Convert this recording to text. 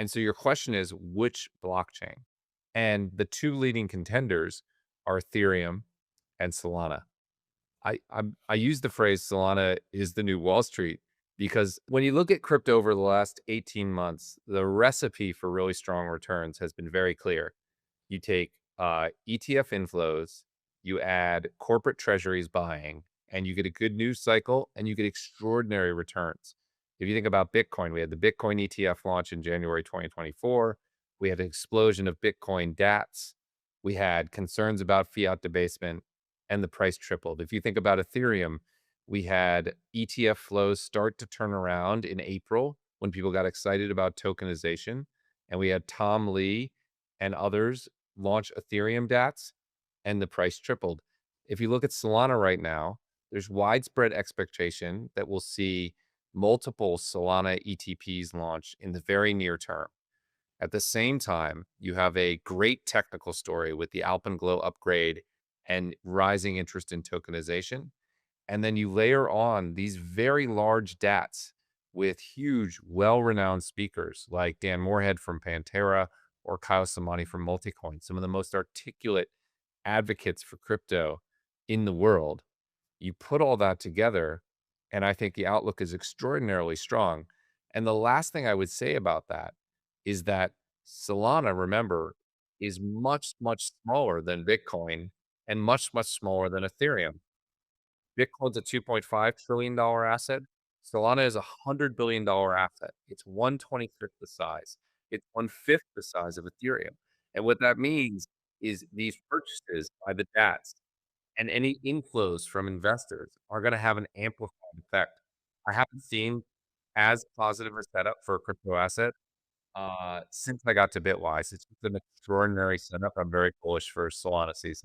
And so your question is which blockchain? And the two leading contenders are Ethereum and Solana. I use the phrase Solana is the new Wall Street because when you look at crypto over the last 18 months, the recipe for really strong returns has been very clear. You take ETF inflows, you add corporate treasuries buying, and you get a good news cycle and you get extraordinary returns. If you think about Bitcoin, we had the Bitcoin ETF launch in January 2024. We had an explosion of Bitcoin DATs. We had concerns about fiat debasement, and the price tripled. If you think about Ethereum, we had ETF flows start to turn around in April when people got excited about tokenization. And we had Tom Lee and others launch Ethereum DATs, and the price tripled. If you look at Solana right now, there's widespread expectation that we'll see multiple Solana ETPs launch in the very near term. At the same time, you have a great technical story with the Alpenglow upgrade and rising interest in tokenization. And then you layer on these very large DATs with huge, well-renowned speakers like Dan Moorhead from Pantera or Kyle Samani from Multicoin, some of the most articulate advocates for crypto in the world. You put all that together, and I think the outlook is extraordinarily strong. And the last thing I would say about that is that Solana, remember, is much, much smaller than Bitcoin and much, much smaller than Ethereum. Bitcoin's a $2.5 trillion asset. Solana is a $100 billion asset. It's 1/25th the size. It's 1/5 the size of Ethereum. And what that means is these purchases by the DATs and any inflows from investors are going to have an amplified effect. I haven't seen as positive a setup for a crypto asset since I got to Bitwise. It's just an extraordinary setup. I'm very bullish for Solana season.